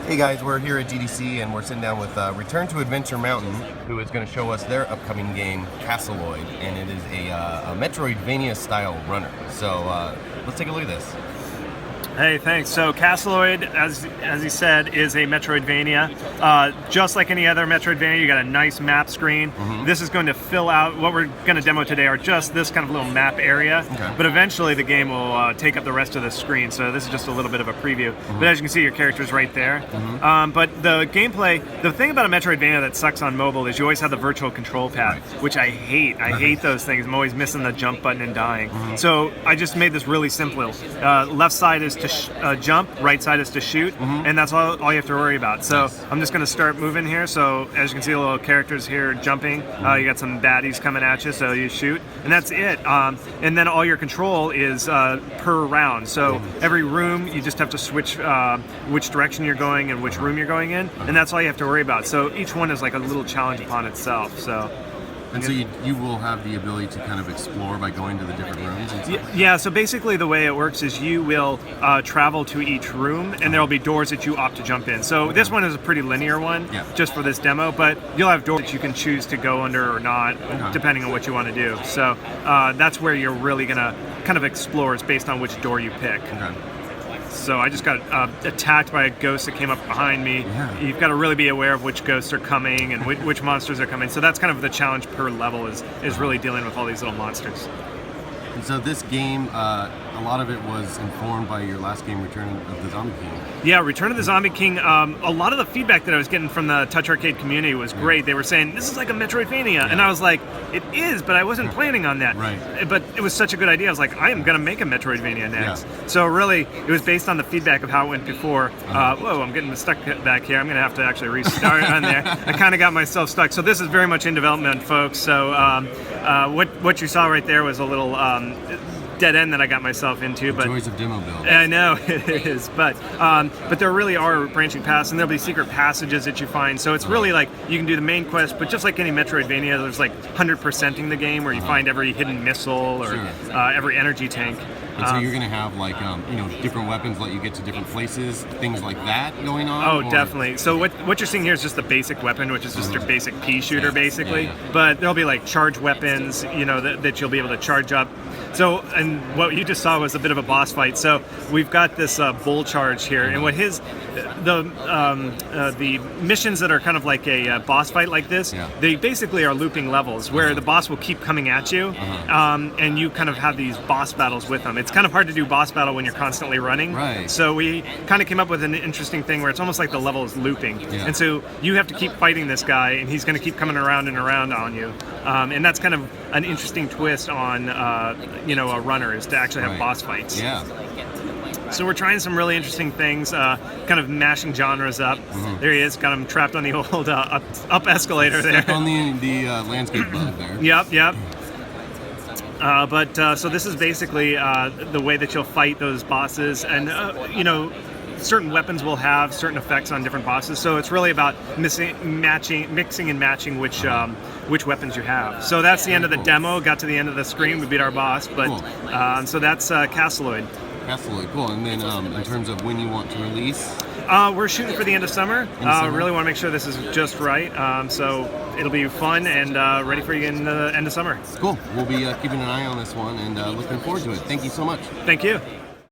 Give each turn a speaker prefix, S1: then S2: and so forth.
S1: Hey guys, we're here at GDC and we're sitting down with Return to Adventure Mountain, who is going to show us their upcoming game, Castleoid, and it is a Metroidvania style runner. So let's take a look at this.
S2: Hey, thanks. So Castleoid, as he said, is a Metroidvania. Just like any other Metroidvania, you got a nice map screen. This is going to fill out, what we're going to demo today are just this kind of little map area, but eventually the game will take up the rest of the screen, so this is just a little bit of a preview. But as you can see, your character's right there. But the gameplay, the thing about a Metroidvania that sucks on mobile is you always have the virtual control pad, which I hate. I hate those things. I'm always missing the jump button and dying. So I just made this really simple. Left side is to jump, right side is to shoot, and that's all you have to worry about. So I'm just going to start moving here. So as you can see, the little characters here jumping. You got some baddies coming at you, so you shoot, and that's it. And then all your control is per round. So every room, you just have to switch which direction you're going and which room you're going in, and that's all you have to worry about. So each one is like a little challenge upon itself.
S1: And so you will have the ability to kind of explore by going to the different rooms and stuff?
S2: Yeah, so basically the way it works is you will travel to each room, and there will be doors that you opt to jump in. So this one is a pretty linear one, just for this demo, but you'll have doors that you can choose to go under or not, depending on what you want to do. So that's where you're really going to kind of explore, is based on which door you pick. So I just got attacked by a ghost that came up behind me. You've got to really be aware of which ghosts are coming and which monsters are coming. So that's kind of the challenge per level, is really dealing with all these little monsters.
S1: And so this game, a lot of it was informed by your last game, Return of the Zombie King.
S2: Yeah, Return of the Zombie King, a lot of the feedback that I was getting from the TouchArcade community was great. They were saying, this is like a Metroidvania. And I was like, it is, but I wasn't planning on that. But it was such a good idea. I was like, I am going to make a Metroidvania next. So really, it was based on the feedback of how it went before. Whoa, I'm getting stuck back here. I'm going to have to actually restart on there. I kind of got myself stuck. So this is very much in development, folks. So what you saw right there was a little dead end that I got myself into. But
S1: joys of demo build.
S2: I know it is, but there really are branching paths, and there'll be secret passages that you find. So it's really like you can do the main quest, but just like any Metroidvania, there's like 100%ing the game, where you find every hidden missile or every energy tank.
S1: And so you're going to have like different weapons let you get to different places, things like that going on?
S2: Oh, definitely. So what you're seeing here is just the basic weapon, which is just your basic pea shooter, basically. But there'll be like charge weapons, that you'll be able to charge up. So, and what you just saw was a bit of a boss fight. So we've got this bull charge here, and what the missions that are kind of like a boss fight like this, they basically are looping levels where the boss will keep coming at you, and you kind of have these boss battles with them. It's kind of hard to do boss battle when you're constantly running. So we kind of came up with an interesting thing where it's almost like the level is looping, and so you have to keep fighting this guy, and he's going to keep coming around and around on you, and that's kind of an interesting twist on a runner, is to actually have boss fights. So we're trying some really interesting things, kind of mashing genres up. There he is, got him trapped on the old up escalator there.
S1: Stuck on the landscape bug there.
S2: Yep. So this is basically the way that you'll fight those bosses, and certain weapons will have certain effects on different bosses. So it's really about mixing and matching which weapons you have. So that's the end of the demo. Got to the end of the screen, we beat our boss. But so that's Castleoid.
S1: Castleoid, cool. And then in terms of when you want to release?
S2: We're shooting for the end of summer. Really want to make sure this is just right. So it'll be fun and ready for you in the end of summer.
S1: Cool. We'll be keeping an eye on this one and looking forward to it. Thank you so much.
S2: Thank you.